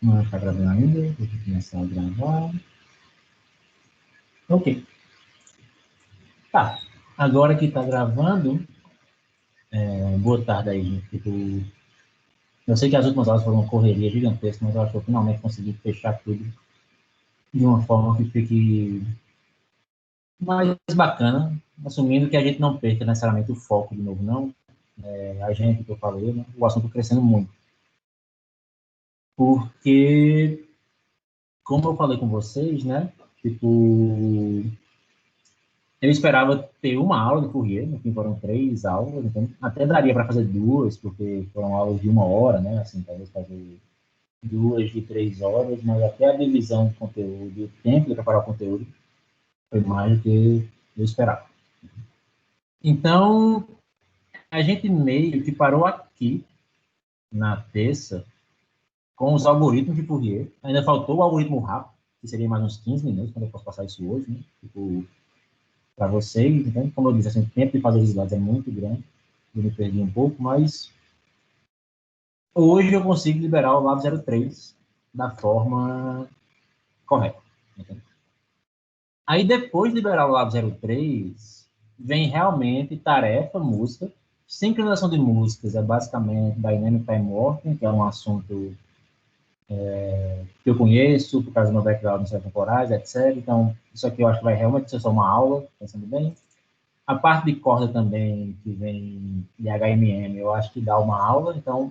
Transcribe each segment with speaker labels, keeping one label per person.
Speaker 1: Não está gravando ainda, deixa eu começar a gravar. Ok. Tá. Agora que está gravando, boa tarde aí, gente. Tipo, eu sei que as últimas aulas foram uma correria gigantesca, mas eu acho que eu finalmente consegui fechar tudo de uma forma que fique mais bacana, assumindo que a gente não perca necessariamente o foco de novo, não. A gente, que eu falei, né, o assunto crescendo muito. Porque, como eu falei com vocês, né, tipo, eu esperava ter uma aula de Fourier, no fim foram 3 aulas, então até daria para fazer 2, porque foram aulas de 1 hora, né? Assim, talvez fazer 2 de 3 horas, mas até a divisão de conteúdo e o tempo de preparar o conteúdo foi mais do que eu esperava. Então, a gente meio que parou aqui, na terça, com os algoritmos de Fourier. Ainda faltou o algoritmo rápido, que seria mais uns 15 minutos, quando eu posso passar isso hoje, né? Tipo, para vocês, então, como eu disse, assim, o tempo de fazer os slides é muito grande, eu me perdi um pouco, mas hoje eu consigo liberar o Lab 03 da forma correta. Entendeu? Aí depois de liberar o Lab 03, vem realmente tarefa, música. Sincronização de músicas é basicamente Dynamic Time Warping, que é um assunto que eu conheço, por causa do meu background em séries temporais, etc. Então, isso aqui eu acho que vai realmente ser só uma aula, pensando bem. A parte de corda também, que vem de HMM, eu acho que dá uma aula. Então,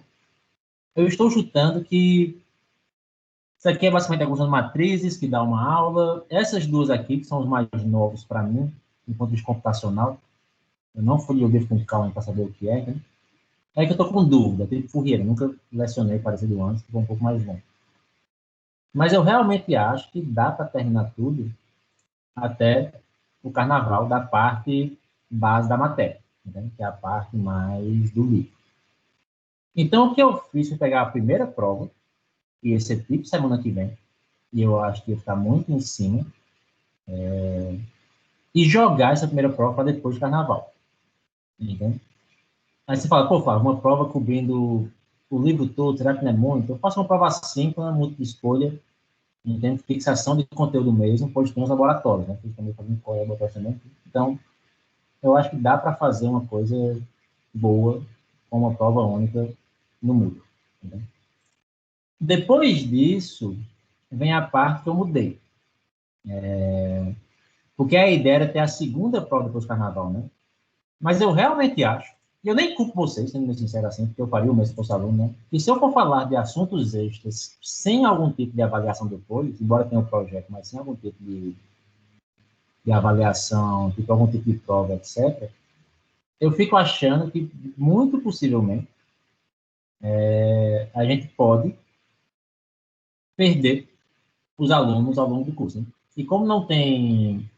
Speaker 1: eu estou chutando que isso aqui é basicamente algumas matrizes, que dá uma aula. Essas duas aqui, que são os mais novos para mim, do ponto de vista computacional, eu não fui ler com calma para saber o que é, né? É que eu estou com dúvida, tipo Fourier, nunca lecionei parecido antes, ficou um pouco mais longo. Mas eu realmente acho que dá para terminar tudo até o carnaval da parte base da matéria, né? Que é a parte mais do livro. Então, o que eu fiz foi pegar a primeira prova, que ia ser tipo semana que vem, e eu acho que ia ficar muito em cima, e jogar essa primeira prova para depois do carnaval. Entende? Aí você fala, pô, Flávio, uma prova cobrindo o livro todo, será que não é muito? Eu faço uma prova simples, múltipla escolha, entende? Fixação de conteúdo mesmo, pode ter uns laboratórios, né? Eles também fazem laboratórios também. Então, eu acho que dá para fazer uma coisa boa com uma prova única no Moodle. Entende? Depois disso, vem a parte que eu mudei. Porque a ideia era ter a segunda prova depois do carnaval, né? Mas eu realmente acho, e eu nem culpo vocês, sendo sincero assim, porque eu faria o mesmo se fosse aluno, né? E se eu for falar de assuntos extras sem algum tipo de avaliação depois, embora tenha um projeto, mas sem algum tipo de avaliação, tipo algum tipo de prova, etc., eu fico achando que, muito possivelmente, a gente pode perder os alunos ao longo do curso. Né? E como não tem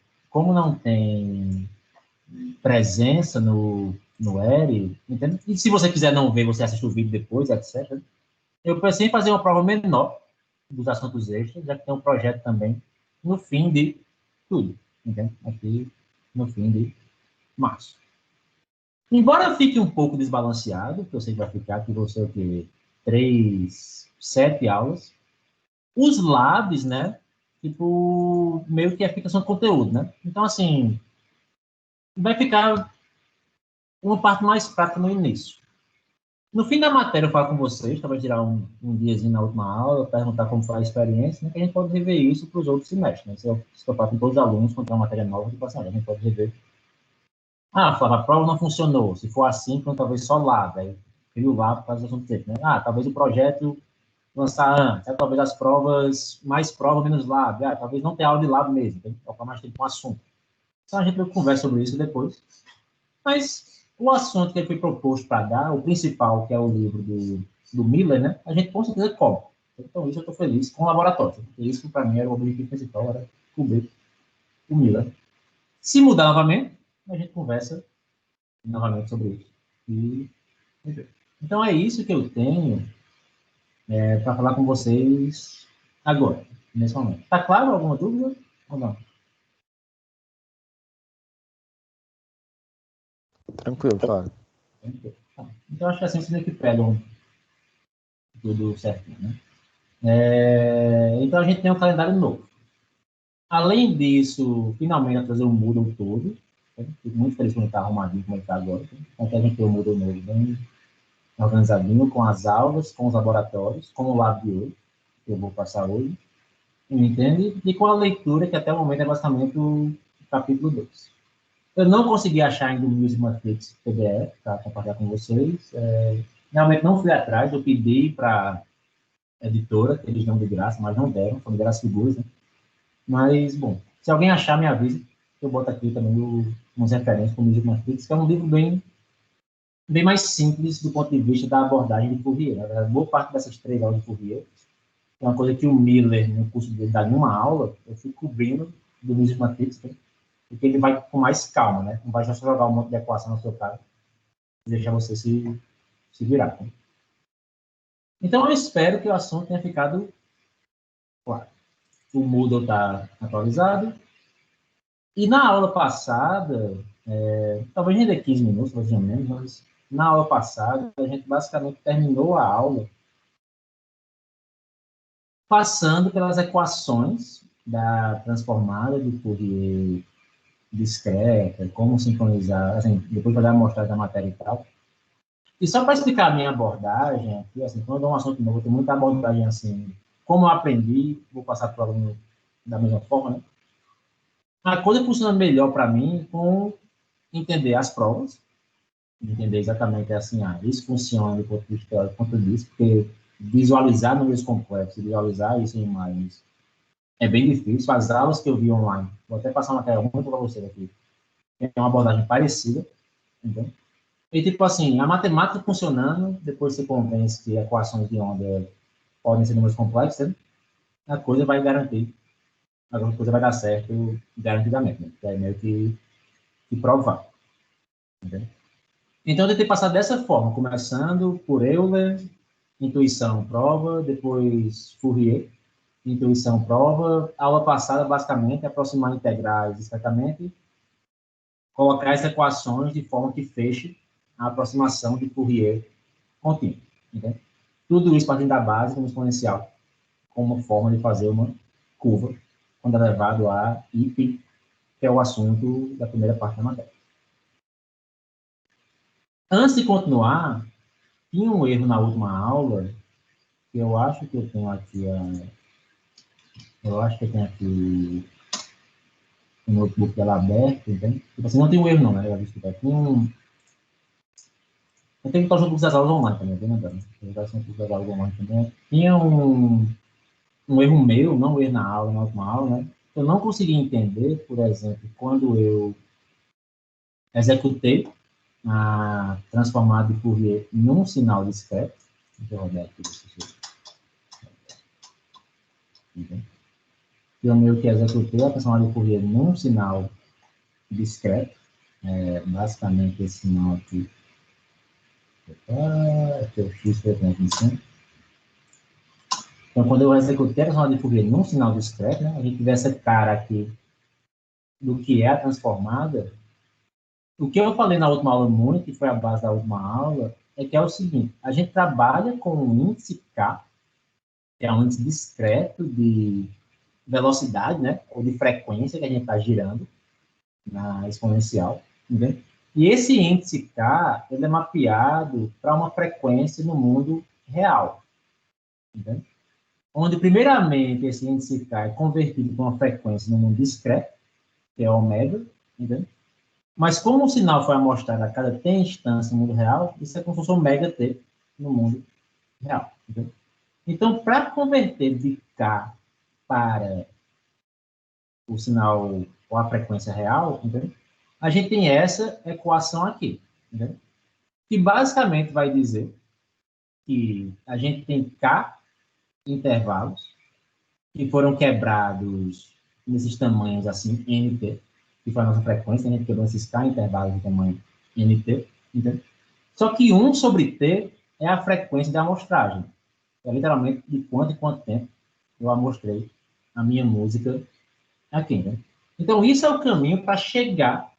Speaker 1: presença no ERI, entende? E se você quiser não ver, você assiste o vídeo depois, etc. Eu pensei em fazer uma prova menor dos assuntos extras, já que tem um projeto também no fim de tudo, entende? Aqui no fim de março. Embora fique um pouco desbalanceado, que eu sei que vai ficar, que você o quê? 7 aulas, os labs, né? Tipo, meio que é fixação de conteúdo, né? Então, assim, vai ficar uma parte mais prática no início. No fim da matéria, eu falo com vocês, talvez tirar um diazinho na última aula, perguntar como foi a experiência, né, que a gente pode rever isso para os outros semestres. Né? Se eu falo com todos os alunos, quando tem uma matéria nova, tipo assim, a gente pode rever. Ah, Flávio, a prova não funcionou. Se for assim, então talvez só lá, daí cria o lá por causa do assunto dele, né? Ah, talvez o projeto lançar antes, talvez as provas, mais prova, menos lab. Ah, talvez não tenha aula de lab mesmo, tem que focar mais tempo com o assunto. Então a gente conversa sobre isso depois. Mas o assunto que foi proposto para dar, o principal, que é o livro do Miller, né, a gente com certeza cobre. Então, isso eu estou feliz com o laboratório. Porque isso, para mim, era o objetivo principal, era cobrir o Miller. Se mudar novamente, a gente conversa novamente sobre isso. E, então, é isso que eu tenho para falar com vocês agora, nesse momento. Está claro alguma dúvida ou não?
Speaker 2: Tranquilo, Flávio.
Speaker 1: Então, acho que assim vocês que pegam tudo certinho, né? Então, a gente tem um calendário novo. Além disso, finalmente, a trazer o Moodle todo. Fico muito feliz quando está arrumadinho como ele está agora. Até a gente tem o Moodle novo bem organizadinho, com as aulas, com os laboratórios, com o lab de hoje, que eu vou passar hoje, entende? E com a leitura, que até o momento é basicamente o capítulo 2. Eu não consegui achar ainda o Music Matrix PDF para compartilhar com vocês. Realmente não fui atrás, eu pedi para a editora, que eles dão de graça, mas não deram, foram de graça figuras, né? Mas, bom, se alguém achar, me avise. Eu boto aqui também umas referências para o Music Matrix, que é um livro bem mais simples do ponto de vista da abordagem de Fourier. Na verdade, boa parte dessas 3 aulas de Fourier é uma coisa que o Miller, no curso dele, dá em uma aula, eu fui cobrindo do Music Matrix, né? Porque ele vai com mais calma, né? Não vai só jogar um monte de equação na sua cara e deixar você se virar. Né? Então, eu espero que o assunto tenha ficado claro. O Moodle está atualizado. E na aula passada, talvez nem dê 15 minutos, mais ou menos, mas na aula passada, a gente basicamente terminou a aula passando pelas equações da transformada de Fourier discreta, como sincronizar, assim, depois vai dar uma mostrada da matéria e tal. E só para explicar a minha abordagem aqui, assim, quando eu dou um assunto novo, tem muita abordagem assim, como eu aprendi, vou passar para o aluno da mesma forma, né? A coisa funciona melhor para mim com entender as provas, entender exatamente assim, isso funciona do ponto de vista teórico quanto disso, porque visualizar números complexos, visualizar isso em imagens é bem difícil. As aulas que eu vi online, vou até passar uma matéria muito para vocês aqui, tem uma abordagem parecida, entendeu? E, tipo assim, a matemática funcionando, depois você convence que equações de onda podem ser números complexos, né? A coisa vai garantir, a coisa vai dar certo garantidamente, né? É meio que provar, entendeu? Então, eu tentei passar dessa forma, começando por Euler, intuição, prova, depois Fourier, intuição, prova. A aula passada, basicamente, é aproximar integrais discretamente, colocar as equações de forma que feche a aproximação de Fourier contínua. Entende? Tudo isso partindo da base do exponencial, como forma de fazer uma curva, quando é levado a IP, que é o assunto da primeira parte da matéria. Antes de continuar, tinha um erro na última aula, que eu acho que eu tenho aqui, eu acho que eu tenho aqui o notebook dela aberto, entende? Tipo assim, não tem um erro não, né? Eu vi que tinha um... Eu tenho que estar junto com as aulas online também, bem lembrando. Eu estar junto com as aulas online também. Tinha um erro meu, não um erro na aula, na última aula, né? Eu não consegui entender, por exemplo, quando eu executei a transformada de Fourier num sinal discreto. Deixa eu rodar aqui. Eu meio que executei a transformada de Fourier num sinal discreto. Basicamente esse sinal aqui. Aqui é o X que eu tenho aqui em cima. Então, quando eu executei a transformada de Fourier num sinal discreto, né, a gente vê essa cara aqui do que é a transformada. O que eu falei na última aula muito, que foi a base da última aula, é que é o seguinte, a gente trabalha com um índice K, que é um índice discreto de velocidade, né, ou de frequência que a gente está girando na exponencial, entendeu? E esse índice K, ele é mapeado para uma frequência no mundo real, entendeu? Onde, primeiramente, esse índice K é convertido para uma frequência no mundo discreto, que é ômega, entendeu? Mas como o sinal foi amostrado a cada t instância no mundo real, isso é como se fosse um mega t no mundo real. Entendeu? Então, para converter de K para o sinal ou a frequência real, entendeu? A gente tem essa equação aqui, entendeu? Que basicamente vai dizer que a gente tem K intervalos que foram quebrados nesses tamanhos assim, NT, que foi a nossa frequência, a gente quebrou esses K intervalos de tamanho NT, entendeu? Só que 1 sobre T é a frequência da amostragem. É literalmente de quanto em quanto tempo eu amostrei a minha música aqui, né? Então, isso é o caminho para chegar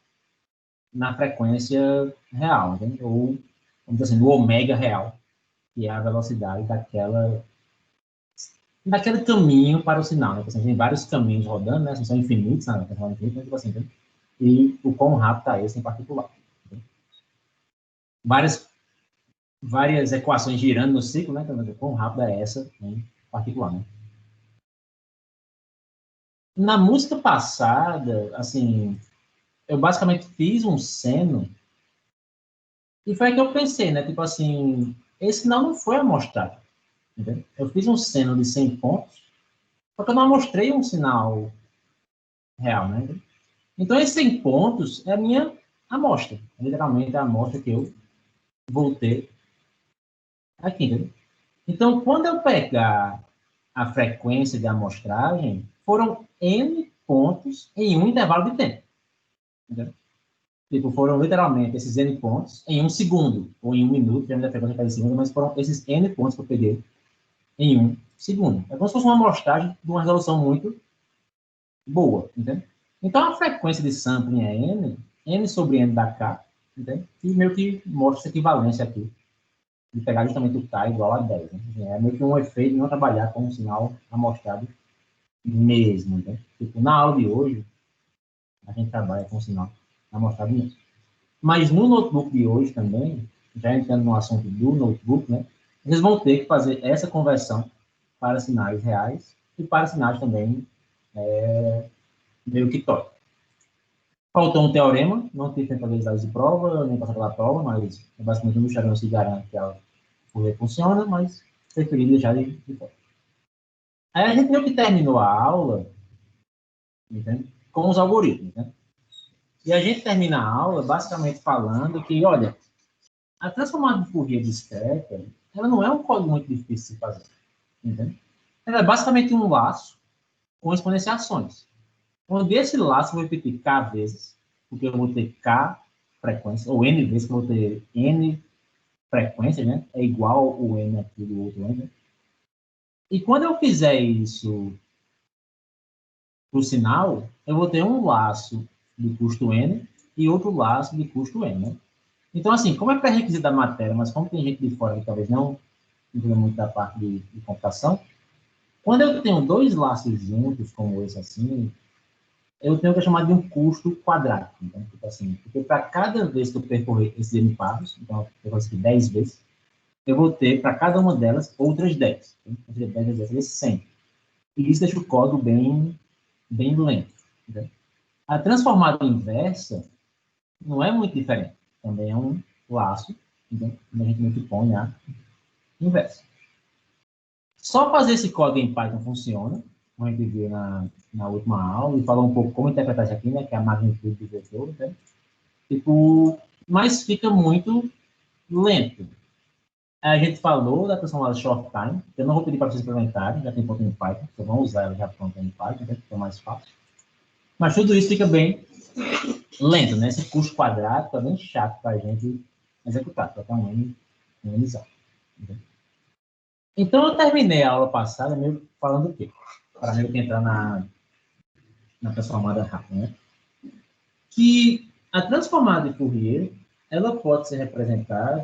Speaker 1: na frequência real, né? Ou, vamos dizer assim, no ômega real, que é a velocidade daquela naquele caminho para o sinal, né? Assim, tem vários caminhos rodando, né? Assim, são infinitos, né? Tipo assim, né? E o quão rápido está esse em particular. Né? Várias equações girando no ciclo, né? Então, o quão rápida é essa em particular, né? Na música passada, assim, eu basicamente fiz um seno e foi aí que eu pensei, né? Tipo assim, esse sinal não foi amostrado, entendeu? Eu fiz um seno de 100 pontos, só que eu não amostrei um sinal real, né? Então, esses 100 pontos é a minha amostra. Literalmente, a amostra que eu vou ter aqui, entendeu? Então, quando eu pegar a frequência de amostragem, foram N pontos em um intervalo de tempo. Entendeu? Tipo, foram literalmente esses N pontos em um segundo, ou em um minuto, dependendo da frequência cada segundo, mas foram esses N pontos que eu peguei em um segundo. É como se fosse uma amostragem de uma resolução muito boa, entende? Então, a frequência de sampling é N sobre N da K, entende? E meio que mostra essa equivalência aqui, de pegar justamente o K igual a 10. Né? É meio que um efeito de não trabalhar com um sinal amostrado mesmo, entende? Tipo, na aula de hoje, a gente trabalha com um sinal amostrado mesmo. Mas no notebook de hoje também, já entrando no assunto do notebook, né? Eles vão ter que fazer essa conversão para sinais reais e para sinais também meio que top. Faltou um teorema, não tive tempo de fazer de prova, nem passar pela prova, mas basicamente no Instagram se garante que a Fourier funciona, mas preferi deixar de fora. Aí a gente meio que terminou a aula, entende? Com os algoritmos, né? E a gente termina a aula basicamente falando que, olha, a transformada de Fourier discreta, ela não é um código muito difícil de fazer, entende? Ela é basicamente um laço com exponenciações, onde esse laço eu vou repetir k vezes, porque eu vou ter k frequência, ou n vezes, que eu vou ter n frequência, né? É igual o n aqui do outro n. Né? E quando eu fizer isso para o sinal, eu vou ter um laço de custo n e outro laço de custo n. Né? Então, assim, como é pré-requisito da matéria, mas como tem gente de fora que talvez não entenda muito da parte de computação, quando eu tenho dois laços juntos, como esse assim, eu tenho que chamar de um custo quadrático. Então, tipo assim, porque para cada vez que eu percorrer esses n passos, então eu percorro aqui 10 vezes, eu vou ter para cada uma delas outras 10. Então, 10 vezes 100. E isso deixa o código bem lento. Entendeu? A transformada inversa não é muito diferente. Também é um laço, entendeu? A gente meio que põe a inversa. Só fazer esse código em Python funciona, como a gente viu na última aula, e falou um pouco como interpretar isso aqui, né, que é a magnitude do vetor, né? Tipo, mas fica muito lento. A gente falou da transformada short time, eu não vou pedir para vocês implementarem, já tem ponto em Python, vocês vão usar ela já pronta em Python, né, que é mais fácil. Mas tudo isso fica bem lento, né? Esse custo quadrado é bem chato para a gente executar, para dar um N exato. Então, eu terminei a aula passada meio falando o quê? Para meio que entrar na transformada rápida, né? Que a transformada de Fourier, ela pode ser representada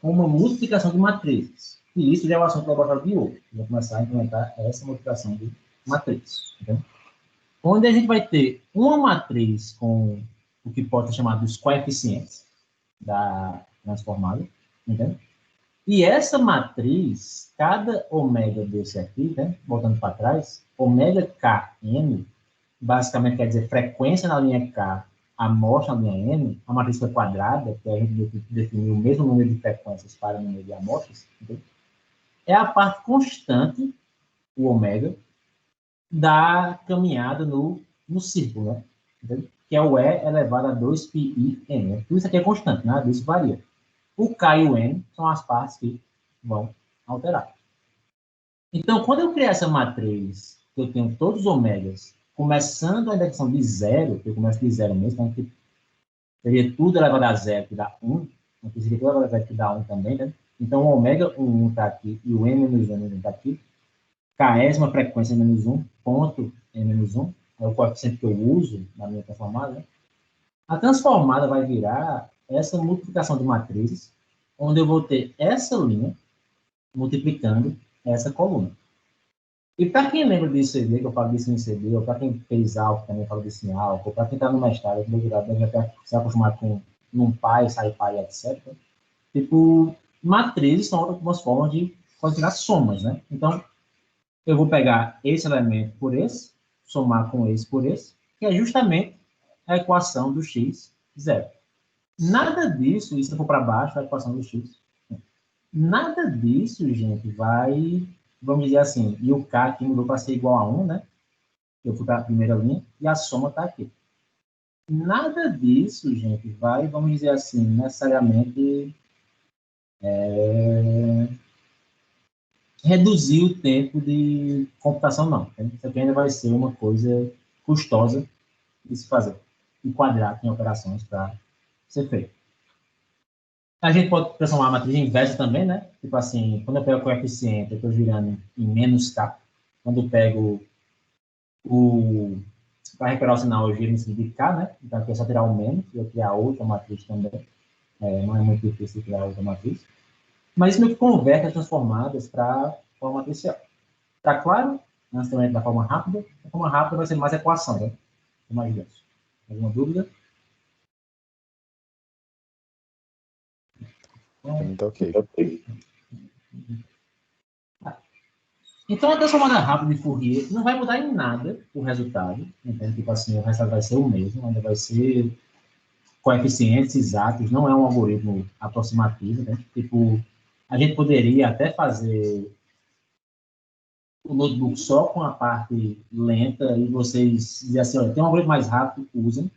Speaker 1: como uma multiplicação de matrizes. E isso já é o assunto do laboratório de hoje. Vou começar a implementar essa multiplicação de matrizes. Entendeu? Onde a gente vai ter uma matriz com o que pode ser chamado dos coeficientes da transformada, entendeu? E essa matriz, cada ômega desse aqui, né, voltando para trás, ômega Kn, basicamente quer dizer frequência na linha K, amostra na linha N, a matriz foi quadrada, que a gente definiu o mesmo número de frequências para o número de amostras, entendeu? É a parte constante, o ômega, da caminhada no círculo, né? Entendeu? Que é o E elevado a 2πi n. Tudo isso aqui é constante, nada disso varia. O K e o N são as partes que vão alterar. Então, quando eu criar essa matriz, que eu tenho todos os ômegas, começando a indexação de zero, que eu começo de zero mesmo, então, seria tudo elevado a zero, que dá 1, aqui seria tudo elevado a zero, que dá 1 também, né? Então, o ômega 1 está aqui, e o N menos 1 está aqui. Késima frequência menos 1, ponto N menos 1, é o coeficiente que eu uso na minha transformada, né? A transformada vai virar essa multiplicação de matrizes, onde eu vou ter essa linha multiplicando essa coluna. E para quem lembra de CD, que eu falo disso em CD, ou para quem fez álcool, também falo disso em álcool, para quem está no mestrado, no doutorado, deve até se acostumar com num pai, sai pai, etc. Tipo, matrizes são algumas formas de tirar somas, né? Então, eu vou pegar esse elemento por esse, somar com esse por esse, que é justamente a equação do x zero. Nada disso, isso for para baixo, a equação do x. Nada disso, gente, vai, vamos dizer assim, e o k aqui mudou para ser igual a 1, né? Eu fui para a primeira linha, e a soma está aqui. Nada disso, gente, vai, vamos dizer assim, necessariamente reduzir o tempo de computação, não. Isso aqui ainda vai ser uma coisa custosa de se fazer. E quadrado em operações para ser feito. A gente pode transformar a matriz inversa também, né? Tipo assim, quando eu pego o coeficiente, eu estou girando em menos k. Quando eu pego o... Para recuperar o sinal, eu giro em sentido de k, né? Então aqui é só tirar o menos, e eu criar outra matriz também. Não é muito difícil criar outra matriz. Mas isso meio que converte as transformadas para forma matricial. Tá claro? Antes também da forma rápida. A forma rápida vai ser mais equação, né? Mais denso. Alguma dúvida?
Speaker 2: Tá ok.
Speaker 1: Então, a transformada rápida de Fourier não vai mudar em nada o resultado. Entende? Tipo assim, o resultado vai ser o mesmo, ainda vai ser coeficientes exatos, não é um algoritmo aproximativo. Né? Tipo, a gente poderia até fazer o notebook só com a parte lenta e vocês dizer assim, olha, tem um algoritmo mais rápido, usem.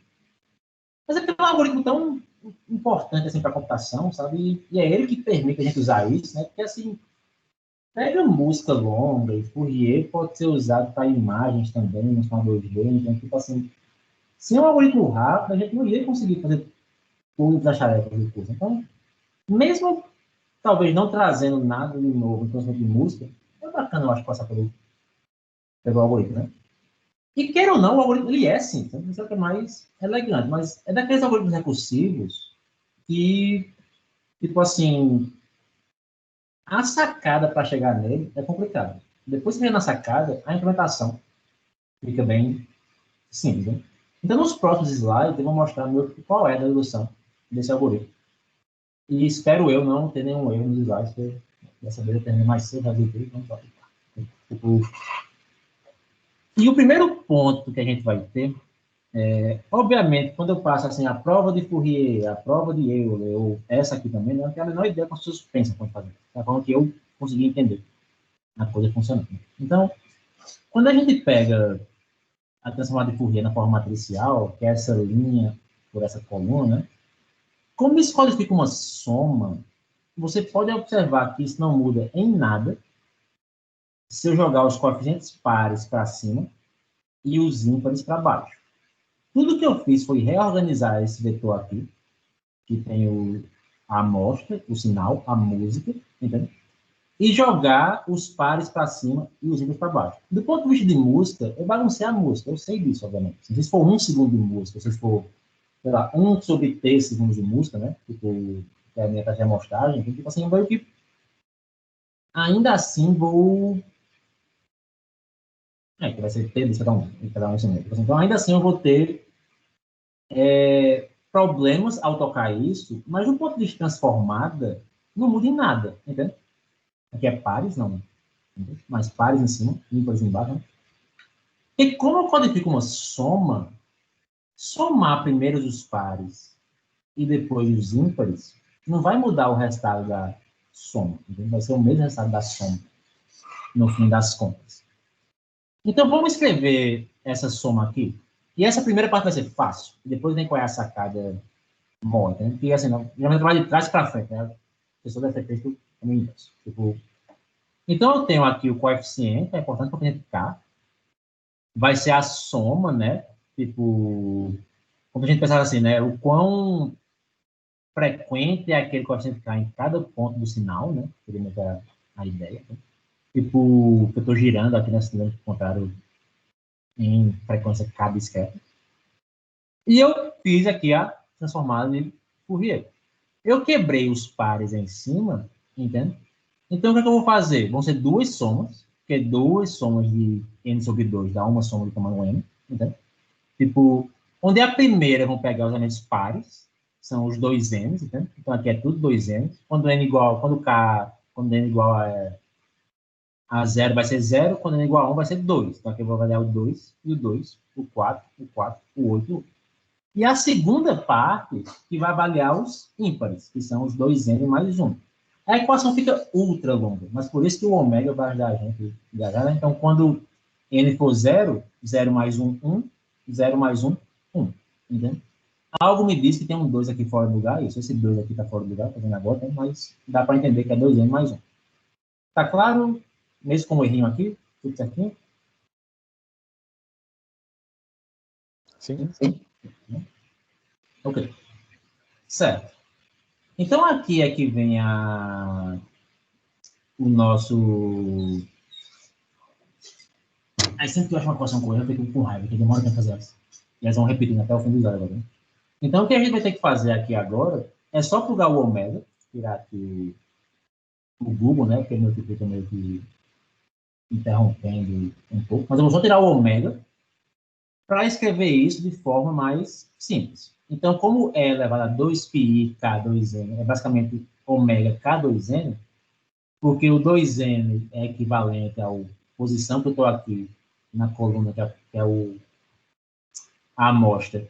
Speaker 1: Mas é porque é um algoritmo tão importante assim, para a computação, sabe? E é ele que permite a gente usar isso, né? Porque assim, pega música longa e Fourier pode ser usado para imagens também, no final 2D, então, tipo assim, sem um algoritmo rápido, a gente não ia conseguir fazer todas as tarefas do curso. Então, mesmo talvez não trazendo nada de novo em termos de música, é bacana, eu acho, passar pelo algoritmo, né? E queira ou não, o algoritmo, ele é sim, então, isso é o que é mais elegante, mas é daqueles algoritmos recursivos que, tipo assim, a sacada para chegar nele é complicada. Depois que vem na sacada, a implementação fica bem simples. Né? Então, nos próximos slides, eu vou mostrar qual é a dedução desse algoritmo. E espero eu não ter nenhum erro nos slides, porque dessa vez eu termino mais cedo, já vi vamos lá. E o primeiro ponto que a gente vai ter obviamente, quando eu passo assim, a prova de Fourier, a prova de Euler, ou essa aqui também, não tenho a menor ideia como as pessoas pensam quando fazem. Da forma que eu consegui entender a coisa funcionando. Então, quando a gente pega a transformada de Fourier na forma matricial, que é essa linha por essa coluna, como isso codifica uma soma, você pode observar que isso não muda em nada se eu jogar os coeficientes pares para cima e os ímpares para baixo. Tudo que eu fiz foi reorganizar esse vetor aqui, que tem a amostra, o sinal, a música, entende? E jogar os pares para cima e os ímpares para baixo. Do ponto de vista de música, eu baguncei a música, eu sei disso, obviamente. Se for 1 segundo de música, se for, sei lá, 1 sobre 3 segundos de música, né? Tipo, que é a minha taxa de amostragem, tipo assim, eu vou que ainda assim vou. Que vai ser T de cada um segundo. Então, ainda assim eu vou ter problemas ao tocar isso, mas do ponto de vista transformada, não muda em nada, entende? Aqui é pares, não. Mas pares em cima, ímpares embaixo. Né? E como eu codifico uma soma, somar primeiro os pares e depois os ímpares, não vai mudar o resultado da soma. Entende? Vai ser o mesmo resultado da soma, no fim das contas. Então, vamos escrever essa soma aqui. E essa primeira parte vai ser fácil. Depois vem qual é a sacada maior. Porque, assim, geralmente vai de trás para frente. Né? A pessoa deve ter feito no inverso. Tipo, então, eu tenho aqui o coeficiente, é importante para a gente ficar. Vai ser a soma, né? Tipo, como a gente pensava assim, né? O quão frequente é aquele coeficiente ficar em cada ponto do sinal, né? Seria a ideia. Né? Tipo, que eu estou girando aqui nesse número contrário em frequência K discreta. E eu fiz aqui a transformada de Fourier. Eu quebrei os pares em cima, entende? Então, o que é que eu vou fazer? Vão ser duas somas, porque duas somas de n sobre 2 dá uma soma de tamanho n, entende? Tipo, onde a primeira vão pegar os elementos pares, são os dois n's, entende? Então aqui é tudo 2n. Quando n igual, quando n igual a 0 vai ser 0, quando n igual a 1 vai ser 2. Então aqui eu vou avaliar o 2 e o 2, o 4, o 4, o 8 e o 8. E a segunda parte, que vai avaliar os ímpares, que são os 2n mais 1. A equação fica ultra longa, mas por isso que o ômega vai ajudar a gente. Né? Então, quando n for 0, 0 mais 1, 1, 0 mais 1, 1. Entende? Algo me diz que tem um 2 aqui fora do lugar, isso, esse 2 aqui está fora do lugar, tá vendo agora, mas dá para entender que é 2n mais 1. Tá claro? Mesmo com o errinho aqui, tudo certinho?
Speaker 2: Sim.
Speaker 1: Ok. Certo. Então, aqui é que vem o nosso... Aí sempre que eu acho uma equação com erro, eu fico com raiva, que demora para fazer essa. E elas vão repetindo até o fim do zero agora. Né? Então, o que a gente vai ter que fazer aqui agora é só plugar o ômega, tirar aqui o Google, né? Porque meu tipo meio que interrompendo um pouco. Mas eu vou só tirar o ômega para escrever isso de forma mais simples. Então, como é elevado a 2πi K2n, é basicamente ômega K2n, porque o 2n é equivalente à posição que eu estou aqui na coluna, que é a amostra,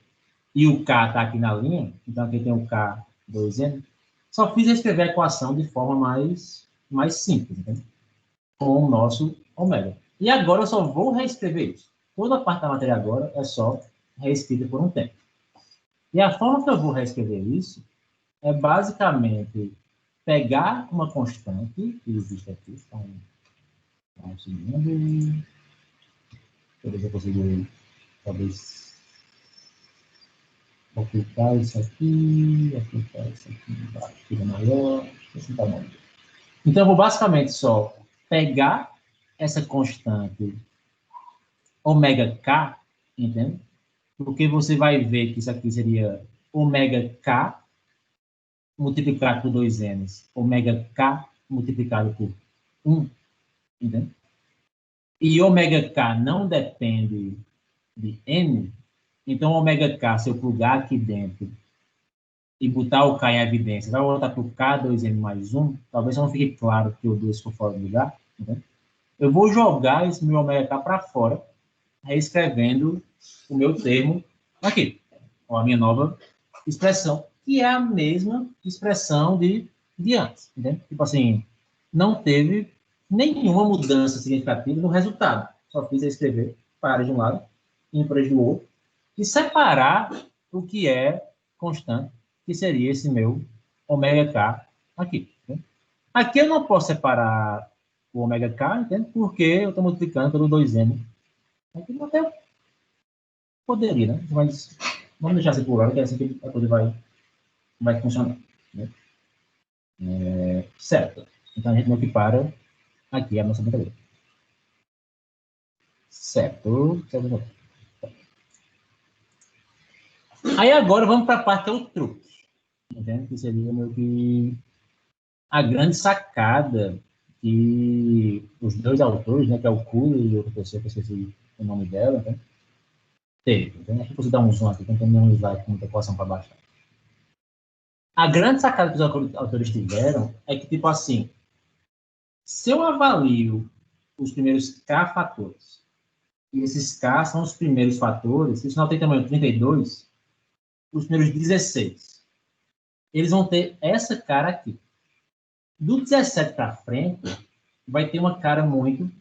Speaker 1: e o K está aqui na linha, então aqui tem o K2n, só fiz escrever a equação de forma mais simples, entendeu? Com o nosso ômega. E agora eu só vou reescrever isso. Toda a parte da matéria agora é só reescrita por um tempo. E a forma que eu vou reescrever isso é basicamente pegar uma constante que existe aqui. Então, um segundo. Talvez eu consiga, talvez, ocultar isso aqui embaixo, fica maior, assim tá bom. Então, eu vou basicamente só pegar essa constante ômega K, entende? Porque você vai ver que isso aqui seria ômega K multiplicado por 2n's, ômega K multiplicado por 1, entende? E ômega K não depende de n, então ômega K, se eu plugar aqui dentro e botar o K em evidência, vai voltar para o K2n mais 1, talvez não fique claro que o 2 ficou fora do lugar, entende? Eu vou jogar esse meu ômega K para fora, reescrevendo o meu termo aqui, ou a minha nova expressão, que é a mesma expressão de antes. Entende? Tipo assim, não teve nenhuma mudança significativa no resultado. Só fiz escrever pares de um lado, ímpares do outro, e separar o que é constante, que seria esse meu ômega K aqui. Entende? Aqui eu não posso separar o ômega K, entende? Porque eu estou multiplicando pelo 2n. Aqui até poderia, né? Mas vamos deixar assim por hora, que é assim que a coisa vai funcionar. Né? Certo. Então a gente não para aqui a nossa brincadeira. Certo. Aí agora vamos para a parte que é o truque. Entende? Que seria meio que a grande sacada que os dois autores, né, que é o Cooley e outra pessoa que eu esqueci o nome dela, né, teve. Então, acho que você dá um zoom aqui, tentando um slide com muita equação para baixar. A grande sacada que os autores tiveram é que, tipo assim, se eu avalio os primeiros K fatores, e esses K são os primeiros fatores, se o sinal tem tamanho 32, os primeiros 16, eles vão ter essa cara aqui. Do 17 para frente, vai ter uma cara muito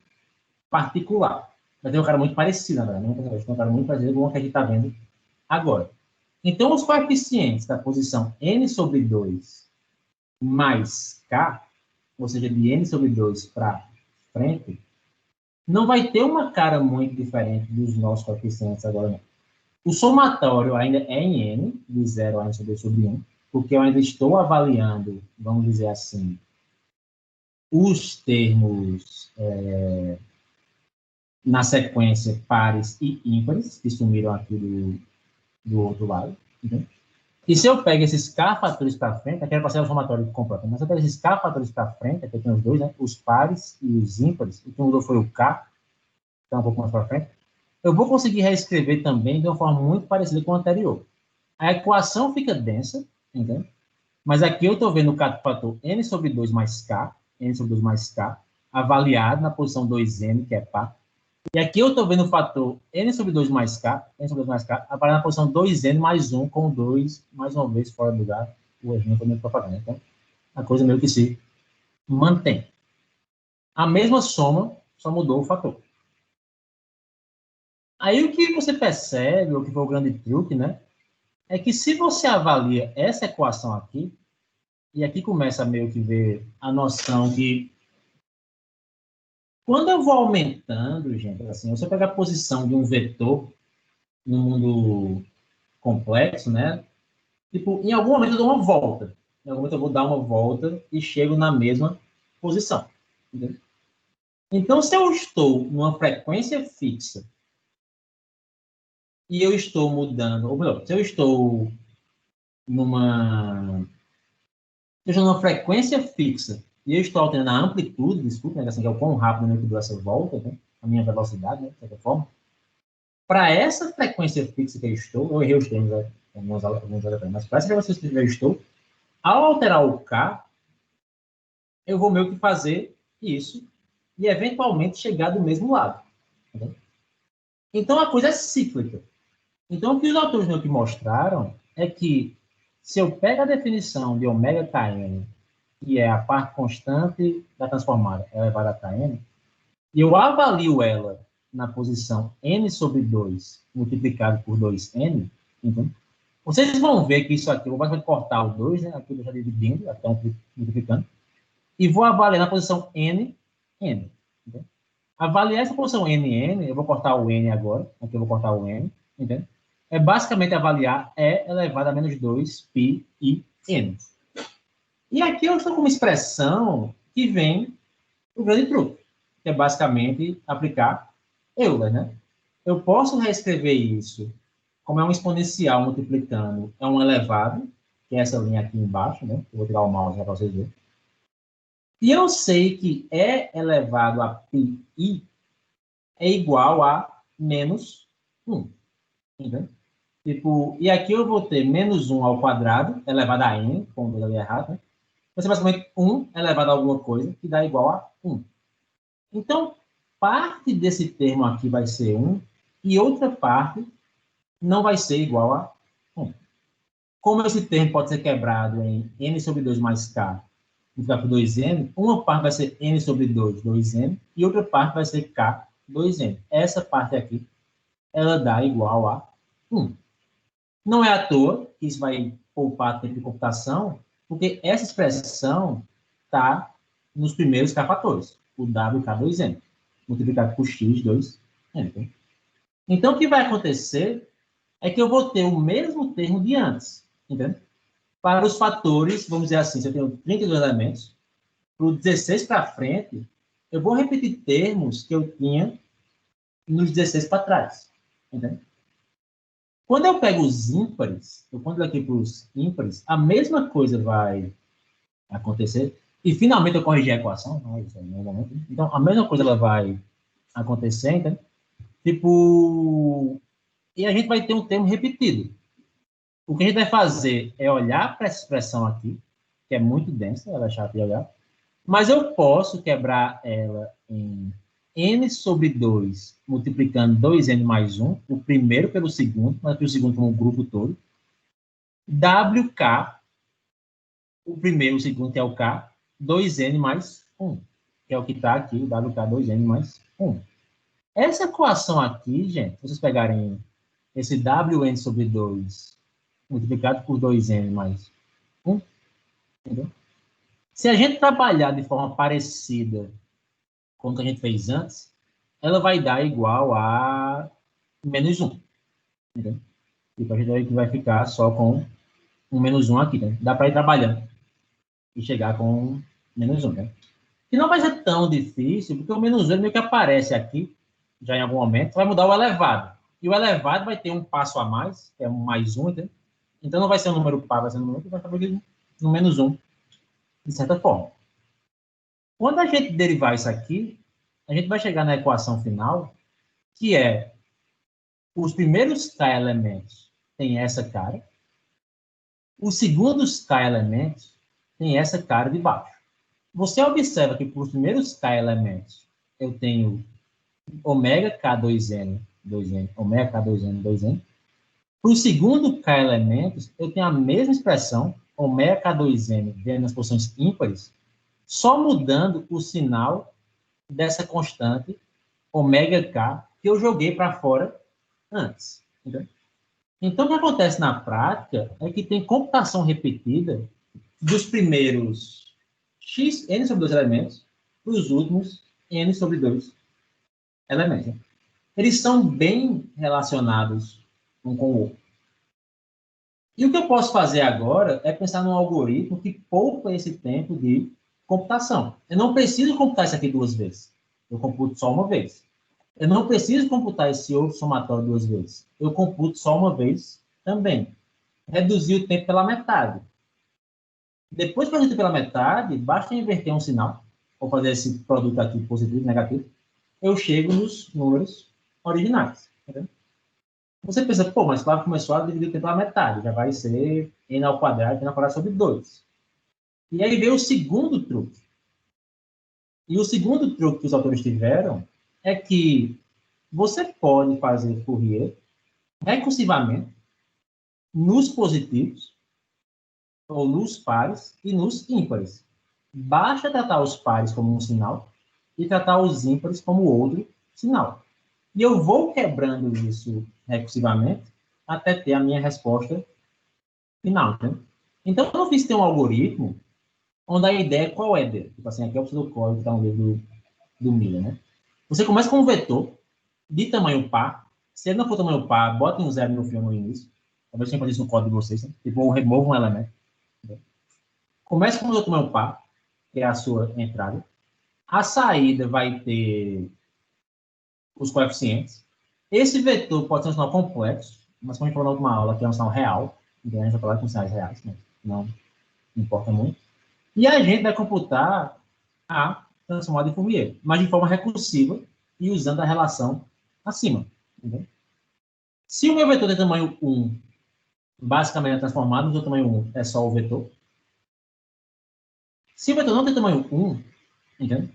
Speaker 1: particular. Vai ter uma cara muito parecida, na verdade. Vai ter uma cara muito parecida com a que a gente está vendo agora. Então, os coeficientes da posição n sobre 2 mais k, ou seja, de n sobre 2 para frente, não vai ter uma cara muito diferente dos nossos coeficientes agora, não. O somatório ainda é em n, de 0 a n sobre 1, porque eu ainda estou avaliando, vamos dizer assim, os termos na sequência pares e ímpares, que sumiram aqui do outro lado. Entendeu? E se eu pego esses K fatores para frente, aqui é para ser o somatório completo, mas se eu pego esses K fatores para frente, aqui eu tenho os dois, né? Os pares e os ímpares, o que mudou foi o K, então um pouco mais para frente, eu vou conseguir reescrever também de uma forma muito parecida com a anterior. A equação fica densa, entende? Mas aqui eu estou vendo o fator n sobre 2 mais k, n sobre 2 mais k, avaliado na posição 2n, que é par. E aqui eu estou vendo o fator n sobre 2 mais k, n sobre 2 mais k, avaliado na posição 2n mais 1, com 2, mais uma vez, fora do lugar, o errinho foi meio propaganda. Então, a coisa meio que se mantém. A mesma soma, só mudou o fator. Aí o que você percebe, o que foi o grande truque, né? É que se você avalia essa equação aqui, e aqui começa a meio que ver a noção que quando eu vou aumentando, gente, assim, você pega a posição de um vetor no mundo complexo, né? Tipo, em algum momento eu dou uma volta. Em algum momento eu vou dar uma volta e chego na mesma posição. Entendeu? Então, se eu estou numa frequência fixa e eu estou mudando, ou melhor, se eu estou numa frequência fixa e eu estou alterando a amplitude, desculpa, né, assim, que é o quão rápido eu dou essa volta, né, a minha velocidade, né, de certa forma, para essa frequência fixa que eu estou, eu errei os termos, né, alguns mas para essa frequência fixa que eu estou, ao alterar o K, eu vou meio que fazer isso e eventualmente chegar do mesmo lado. Entendeu? Então a coisa é cíclica. Então o que os autores meio que mostraram é que se eu pego a definição de ômega kn, que é a parte constante da transformada elevada a kn, e eu avalio ela na posição n sobre 2 multiplicado por 2n, então, vocês vão ver que isso aqui, eu vou cortar o 2, né? Aqui eu já dividindo, até multiplicando, e vou avaliar na posição n. Entende? Avaliar essa posição n, eu vou cortar o n agora, aqui eu vou cortar o n, entende? É basicamente avaliar e elevado a menos 2 π e n. E aqui eu estou com uma expressão que vem do grande truque, que é basicamente aplicar Euler, né? Eu posso reescrever isso como é um exponencial multiplicando, é um elevado, que é essa linha aqui embaixo, né? Eu vou tirar o mouse para vocês verem. E eu sei que E elevado a πi é igual a menos 1. Entendeu? Tipo, e aqui eu vou ter menos 1 ao quadrado, elevado a n, como eu ali errado, né? Vai ser basicamente 1 elevado a alguma coisa, que dá igual a 1. Então, parte desse termo aqui vai ser 1, e outra parte não vai ser igual a 1. Como esse termo pode ser quebrado em n sobre 2 mais k, multiplicado por 2n, uma parte vai ser n sobre 2, 2n, e outra parte vai ser k, 2n. Essa parte aqui, ela dá igual a 1. Não é à toa que isso vai poupar tempo de computação, porque essa expressão está nos primeiros k fatores, o WK2n, multiplicado por x2n. Então, o que vai acontecer é que eu vou ter o mesmo termo de antes, entendeu? Para os fatores, vamos dizer assim, se eu tenho 32 elementos, para o 16 para frente, eu vou repetir termos que eu tinha nos 16 para trás, entendeu? Quando eu pego os ímpares, eu conto aqui para os ímpares, a mesma coisa vai acontecer, e finalmente eu corrigi a equação, então a mesma coisa ela vai acontecer, entendeu? Tipo, e a gente vai ter um termo repetido. O que a gente vai fazer é olhar para essa expressão aqui, que é muito densa, ela é chata de olhar, mas eu posso quebrar ela em n sobre 2, multiplicando 2n mais 1, o primeiro pelo segundo, mas pelo segundo como o grupo todo, WK, o primeiro, o segundo, que é o K, 2n mais 1, que é o que está aqui, o WK 2n mais 1. Essa equação aqui, gente, se vocês pegarem esse Wn sobre 2 multiplicado por 2n mais 1, entendeu? Se a gente trabalhar de forma parecida com o que a gente fez antes, ela vai dar igual a menos 1. Entendeu? Tipo, a gente vai ficar só com um menos 1 aqui, né? Dá para ir trabalhando e chegar com menos 1, né? E não vai ser tão difícil, porque o menos 1 meio que aparece aqui, já em algum momento, vai mudar o elevado. E o elevado vai ter um passo a mais, que é um mais 1, entendeu? Então, não vai ser um número par, vai ser um número que vai estar no menos 1, de certa forma. Quando a gente derivar isso aqui, a gente vai chegar na equação final, que é os primeiros k elementos têm essa cara, os segundos k elementos têm essa cara de baixo. Você observa que para os primeiros k elementos eu tenho ômega k2n, 2n, ômega k2n, 2n. Para o segundo k elementos, eu tenho a mesma expressão, ômega k2n, vendo nas posições ímpares, só mudando o sinal dessa constante, ômega k, que eu joguei para fora antes. Entendeu? Então, o que acontece na prática é que tem computação repetida dos primeiros x, n sobre 2 elementos, para os últimos n sobre 2 elementos. Né? Eles são bem relacionados um com o outro. E o que eu posso fazer agora é pensar num algoritmo que poupa esse tempo de computação. Eu não preciso computar isso aqui 2 vezes. Eu computo só uma vez. Eu não preciso computar esse outro somatório 2 vezes. Eu computo só uma vez também. Reduzir o tempo pela metade. Depois que eu reduzir pela metade, basta inverter um sinal, ou fazer esse produto aqui positivo e negativo, eu chego nos números originais. Entendeu? Você pensa, pô, mas claro, começou a dividir o tempo pela metade, já vai ser n ao quadrado sobre 2. E aí veio o segundo truque. E o segundo truque que os autores tiveram é que você pode fazer Fourier recursivamente nos positivos, ou nos pares, e nos ímpares. Basta tratar os pares como um sinal e tratar os ímpares como outro sinal. E eu vou quebrando isso recursivamente até ter a minha resposta final. Né? Então, eu fiz ter um algoritmo onde a ideia qual é dele? Tipo assim, aqui é o pseudocódigo que está no livro do Miller, né? Você começa com um vetor de tamanho par. Se ele não for tamanho par, bota um zero no fim no início. Talvez tenha fazer isso no código de vocês. Né? Tipo, eu removo um elemento. Começa com o tamanho par, que é a sua entrada. A saída vai ter os coeficientes. Esse vetor pode ser um sinal complexo, mas como a gente falou na última aula, que é um sinal real. Então, a gente vai falar com sinais reais, né? Não importa muito. E a gente vai computar a transformada de Fourier, mas de forma recursiva e usando a relação acima. Entendeu? Se o meu vetor tem tamanho 1, basicamente é transformado, o seu tamanho 1 é só o vetor. Se o vetor não tem tamanho 1, entendeu?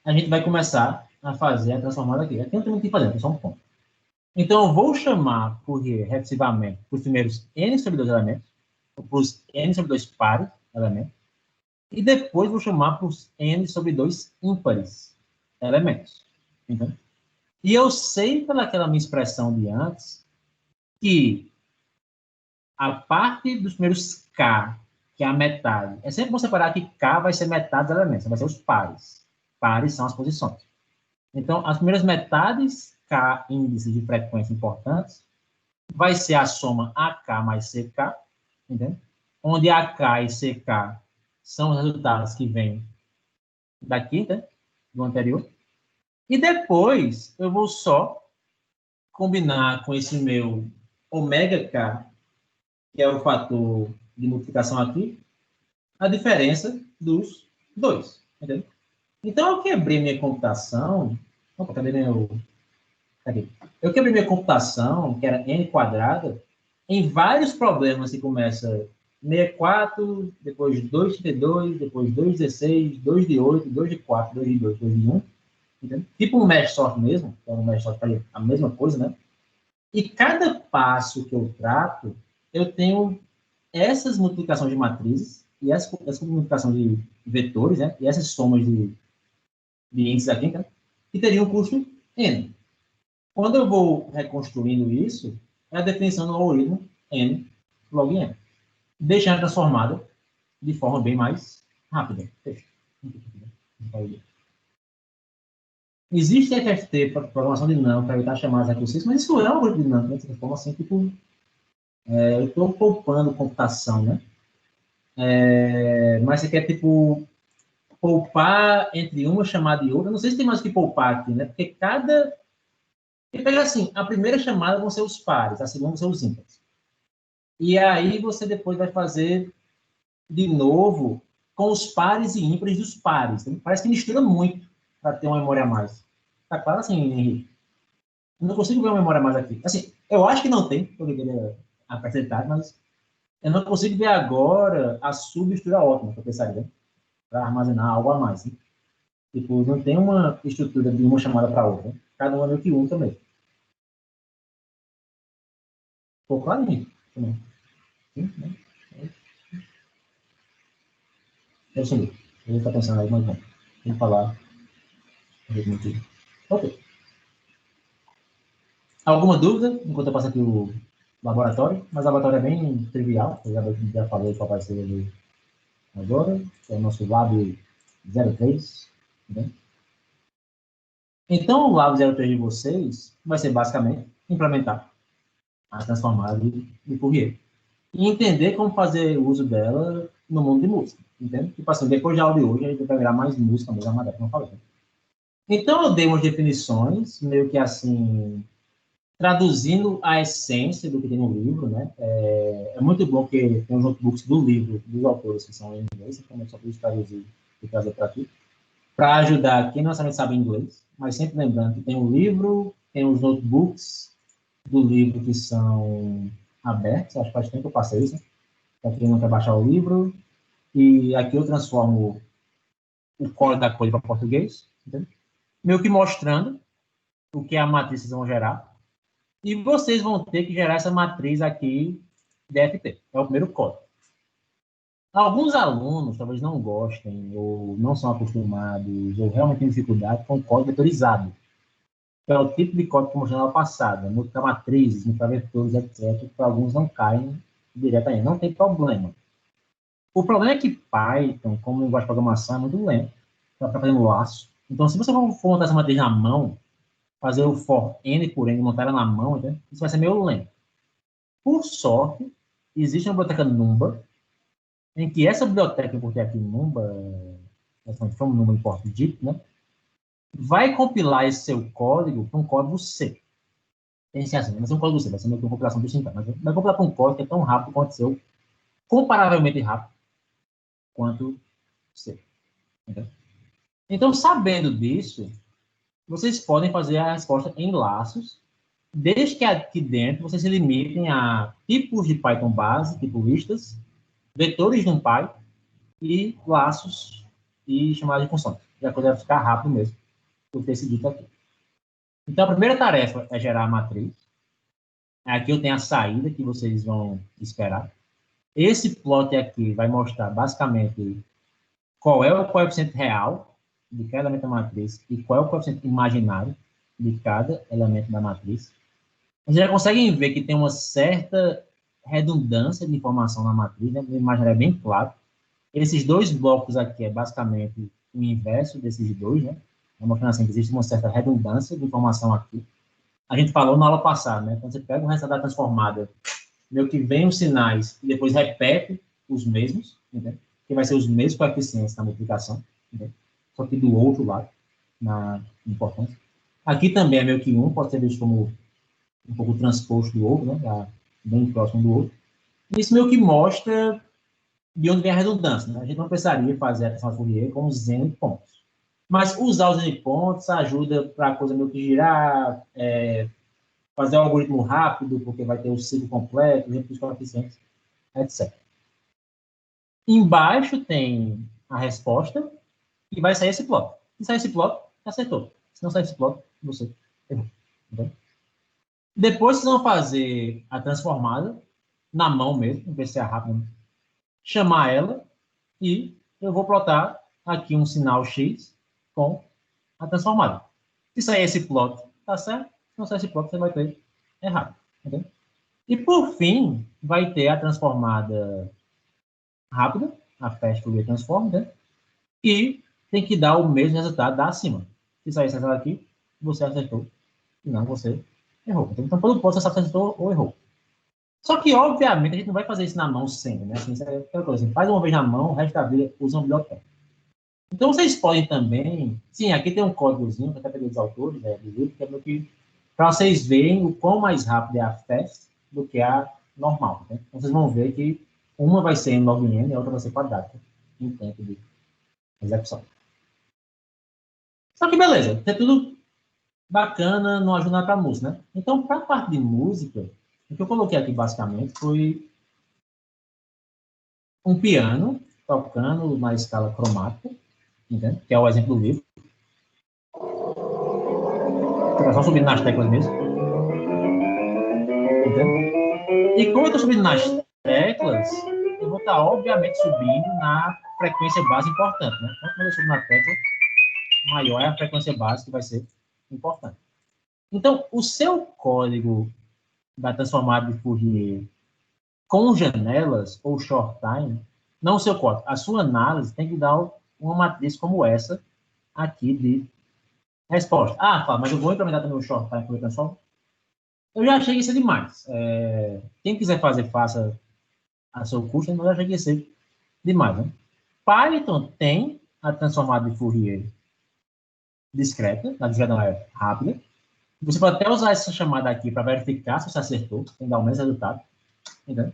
Speaker 1: A gente vai começar a fazer a transformada aqui. Aqui não tem muito o que fazer, é só um ponto. Então, eu vou chamar Fourier recursivamente para os primeiros n sobre 2 elementos, ou para os n sobre 2 pares elementos, e depois vou chamar para os n sobre 2 ímpares elementos. Entendeu? E eu sei, pelaquela minha expressão de antes, que a parte dos primeiros k, que é a metade, é sempre bom separar que k vai ser metade dos elementos, vai ser os pares. Pares são as posições. Então, as primeiras metades, k índices de frequência importantes, vai ser a soma AK mais CK, entendeu? Onde AK e CK são os resultados que vêm daqui, né? Do anterior. E depois eu vou só combinar com esse meu ômega K, que é o fator de multiplicação aqui, a diferença dos dois, entendeu? Então, eu quebrei minha computação. Opa, cadê meu... Aqui. Eu quebrei minha computação, que era n quadrada, em vários problemas que começa 64, depois 232, depois 216, 2 de 8, 2 de 4, 2 de 2, 2 de 1. Entendeu? Tipo um mesh sort mesmo, que é um mesh sort para a mesma coisa, né? E cada passo que eu trato, eu tenho essas multiplicações de matrizes e essa multiplicação de vetores, né? E essas somas de índices aqui, né? Que teriam um custo n. Quando eu vou reconstruindo isso, é a definição do algoritmo n log n. Deixando transformada de forma bem mais rápida. Existe FFT, programação dinâmica, para evitar chamadas recursivas, mas isso é um algoritmo dinâmico, né? De forma assim, tipo, eu estou poupando computação, né? Mas você quer, tipo, poupar entre uma chamada e outra. Não sei se tem mais o que poupar aqui, né? Porque cada... E pega assim, a primeira chamada vão ser os pares, a segunda vão ser os ímpares. E aí você depois vai fazer de novo com os pares e ímpares dos pares. Parece que mistura muito para ter uma memória a mais. Tá claro assim, Henrique? Eu não consigo ver uma memória a mais aqui. Assim, eu acho que não tem, porque eu queria apresentar, mas eu não consigo ver agora a submistura ótima que eu pensaria para armazenar algo a mais. Hein? Tipo, não tem uma estrutura de uma chamada para outra. Cada uma é meio que um também. Ficou claro, Henrique? Sim, né? Eu sei. Eu vou estar pensando aí, mas não. Vamos falar. Ok. Alguma dúvida enquanto eu passo aqui o laboratório? Mas o laboratório é bem trivial. Eu já falei qual vai ser ele agora. É o nosso Lab 03. Né? Então, o Lab 03 de vocês vai ser basicamente implementar a transformada de Fourier. E entender como fazer uso dela no mundo de música. Entende? Tipo assim, depois da aula de hoje, a gente vai virar mais música mesmo, a como eu falei. Então, eu dei umas definições, meio que assim, traduzindo a essência do que tem no livro, né? É muito bom que tem os notebooks do livro, dos autores que são em inglês, então eu só fiz traduzir e trazer para aqui, para ajudar quem não sabe inglês, mas sempre lembrando que tem o livro, tem os notebooks do livro que são abertos, acho que faz tempo que eu passei isso, para quem não quer baixar o livro, e aqui eu transformo o código da coisa para português, entendeu? Meio que mostrando o que a matriz vocês vão gerar, e vocês vão ter que gerar essa matriz aqui DFT. É o primeiro código. Alguns alunos talvez não gostem, ou não são acostumados, ou realmente têm dificuldade com o código vetorizado. Que é o tipo de código que eu mostrei na aula passada. Multiplicar matrizes, multiplicar vetores, etc. Que para alguns não caem diretamente. Não tem problema. O problema é que Python, como linguagem de programação, é muito lento. Para fazer um laço. Então, se você for montar essa matriz na mão, fazer o for n por n, montar ela na mão, entendeu? Isso vai ser meio lento. Por sorte, existe uma biblioteca Numba, em que essa biblioteca que eu botei aqui, Numba, from Numba import dit, né? Vai compilar esse seu código para um código C. Pense assim, não é um código C, vai ser uma compilação do sintaxe, mas vai compilar para um código que é tão rápido quanto seu, comparavelmente rápido quanto C. Entendeu? Então, sabendo disso, vocês podem fazer a resposta em laços, desde que aqui dentro vocês se limitem a tipos de Python base, tipo listas, vetores de NumPy e laços e chamadas de funções. Já poder ficar rápido mesmo, por ter esse dito aqui. Então, a primeira tarefa é gerar a matriz. Aqui eu tenho a saída que vocês vão esperar. Esse plot aqui vai mostrar, basicamente, qual é o coeficiente real de cada elemento da matriz e qual é o coeficiente imaginário de cada elemento da matriz. Vocês já conseguem ver que tem uma certa redundância de informação na matriz, né? O imaginário é bem claro. Esses dois blocos aqui é basicamente o inverso desses dois, né? Mostrando assim que existe uma certa redundância de informação aqui. A gente falou na aula passada, né? Quando você pega um resultado transformada, meio que vem os sinais e depois repete os mesmos, entendeu? Que vai ser os mesmos coeficientes na multiplicação, entendeu? Só que do outro lado, na importância. Aqui também é meio que um, pode ser visto como um pouco transposto do outro, né? Bem próximo do outro. Isso meio que mostra de onde vem a redundância, né? A gente não precisaria fazer a transformação de Fourier com os n pontos. Mas usar os n pontos ajuda para a coisa meio que girar, fazer um algoritmo rápido, porque vai ter o ciclo completo, os coeficientes, etc. Embaixo tem a resposta e vai sair esse plot. Se sair esse plot, acertou. Se não sair esse plot, você errou. Entendeu? Depois vocês vão fazer a transformada na mão mesmo, ver se é rápido. Chamar ela e eu vou plotar aqui um sinal X com a transformada. Se sair esse plot, tá certo? Se não sair esse plot, você vai ter errado. Entendeu? E, por fim, vai ter a transformada rápida, a fast Fourier transform, né? E tem que dar o mesmo resultado da acima. Se sair essa aqui, você acertou. Se não, você errou. Então, todo ponto você sabe se acertou ou errou. Só que, obviamente, a gente não vai fazer isso na mão sempre, né? Assim, isso é aquela coisa, assim, faz uma vez na mão, o resto da vida usa uma biblioteca. Então, vocês podem também... Sim, aqui tem um códigozinho, que até peguei dos autores, né, do livro, que é meio que... Para vocês verem o quão mais rápido é a fast do que a normal. Né? Então, vocês vão ver que uma vai ser em log n e a outra vai ser com a data em tempo de execução. Só que beleza, tem tudo bacana, não ajuda nada para música, né? Então, para a parte de música, o que eu coloquei aqui basicamente foi um piano tocando na escala cromática, entende? Que é o exemplo do livro. Tá só subindo nas teclas mesmo, entende? E como eu estou subindo nas teclas, eu vou estar, obviamente, subindo na frequência base importante, né? Então, quando eu subo na tecla, maior é a frequência base que vai ser importante. Então, o seu código da transformada de Fourier com janelas ou short time, não o seu código, a sua análise tem que dar uma matriz como essa aqui de resposta. Ah, Fábio, mas eu vou implementar também o short time Fourier Transform? Eu já achei isso demais. Quem quiser fazer, faça a seu custo, mas eu já achei isso demais. Né? Python tem a transformada de Fourier discreta, na janela rápida. Você pode até usar essa chamada aqui para verificar se você acertou, tem que dar o mesmo resultado. Entendeu?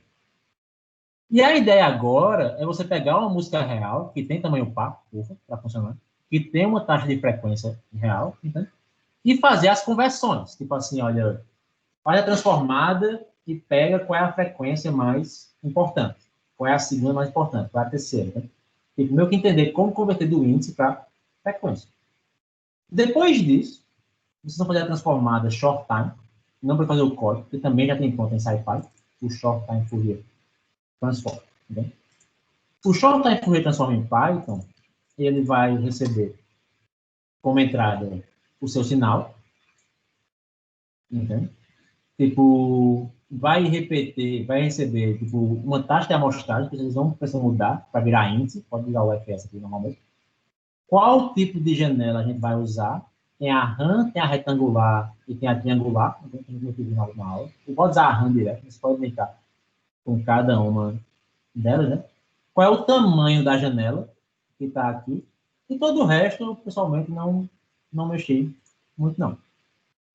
Speaker 1: E a ideia agora é você pegar uma música real, que tem tamanho par, para funcionar, que tem uma taxa de frequência real, entendeu? E fazer as conversões. Tipo assim, olha, faz a transformada e pega qual é a frequência mais importante. Qual é a segunda mais importante, qual é a terceira. Né? Tipo, meio que entender como converter do índice para frequência. Depois disso, vocês vão fazer a transformada short time, não para fazer o código, que também já tem conta em SciPy, o short time Fourier transform. Entendeu? O short time Fourier transform em Python, ele vai receber como entrada o seu sinal, entende? Tipo, vai repetir, vai receber tipo, uma taxa de amostragem que vocês não precisam mudar para virar índice, pode virar o FS aqui normalmente. Qual tipo de janela a gente vai usar? Tem a RAM, tem a retangular e tem a triangular. Então, a gente não pediu na aula. Você pode usar a RAM direto, você pode brincar com cada uma delas, né? Qual é o tamanho da janela que está aqui? E todo o resto, eu, pessoalmente, não mexi muito, não.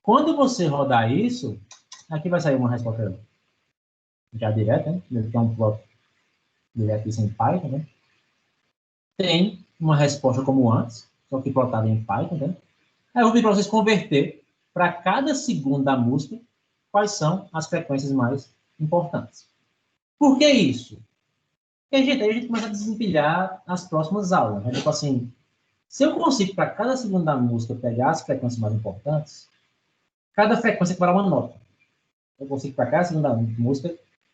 Speaker 1: Quando você rodar isso, aqui vai sair uma resposta já direta, né? Que é um plot direto sem Python, né? Tem uma resposta como antes, só que plotada em Python, né? Aí eu vou pedir para vocês converter para cada segundo da música quais são as frequências mais importantes. Por que isso? Porque, gente, aí a gente começa a desempilhar as próximas aulas. Né? Tipo assim, se eu consigo, para cada segundo da música, pegar as frequências mais importantes, cada frequência vai dar uma nota. Eu consigo, para cada segundo da música,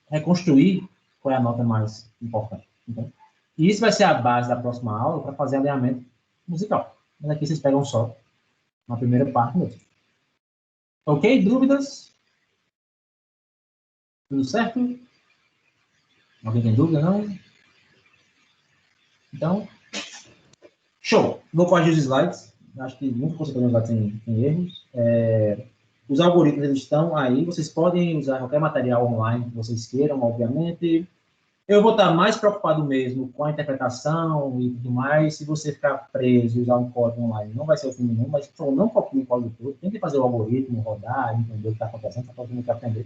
Speaker 1: reconstruir qual é a nota mais importante. Então, e isso vai ser a base da próxima aula para fazer alinhamento musical. Mas aqui vocês pegam só na primeira parte mesmo. Ok? Dúvidas? Tudo certo? Alguém tem dúvida? Não? Então, show! Vou corrigir os slides. Acho que muito você pode usar sem erros. Os algoritmos eles estão aí. Vocês podem usar qualquer material online que vocês queiram, obviamente. Eu vou estar mais preocupado mesmo com a interpretação e tudo mais. Se você ficar preso e usar um código online, não vai ser o fim nenhum, mas por não copie o código todo. Tem que fazer o algoritmo rodar, entender o que está acontecendo, para todo mundo aprender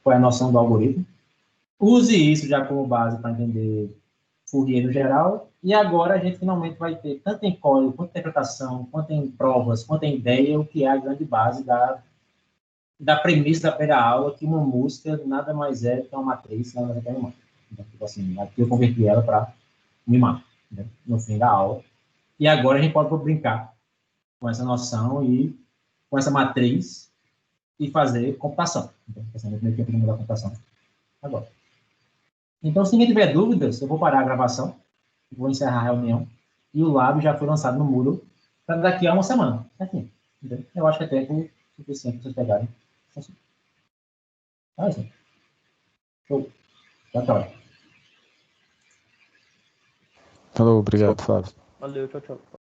Speaker 1: qual é a noção do algoritmo. Use isso já como base para entender Fourier no geral. E agora a gente finalmente vai ter, tanto em código, quanto em interpretação, quanto em provas, quanto em ideia, o que é a grande base da premissa da primeira aula, que uma música nada mais é que uma matriz, nada mais é que uma imagem. Então, tipo assim, aqui eu converti ela para uma imagem, né, no fim da aula. E agora a gente pode brincar com essa noção e com essa matriz e fazer computação. Então, pensando meio que aprender a computação agora. Então, se ninguém tiver dúvidas, eu vou parar a gravação, vou encerrar a reunião, e o lab já foi lançado no Moodle para daqui a uma semana. Assim, eu acho que é tempo suficiente para vocês pegarem. Assim. É isso. Show. Tchau, tchau.
Speaker 2: Falou, obrigado, Flávio.
Speaker 3: Valeu, tchau, tchau.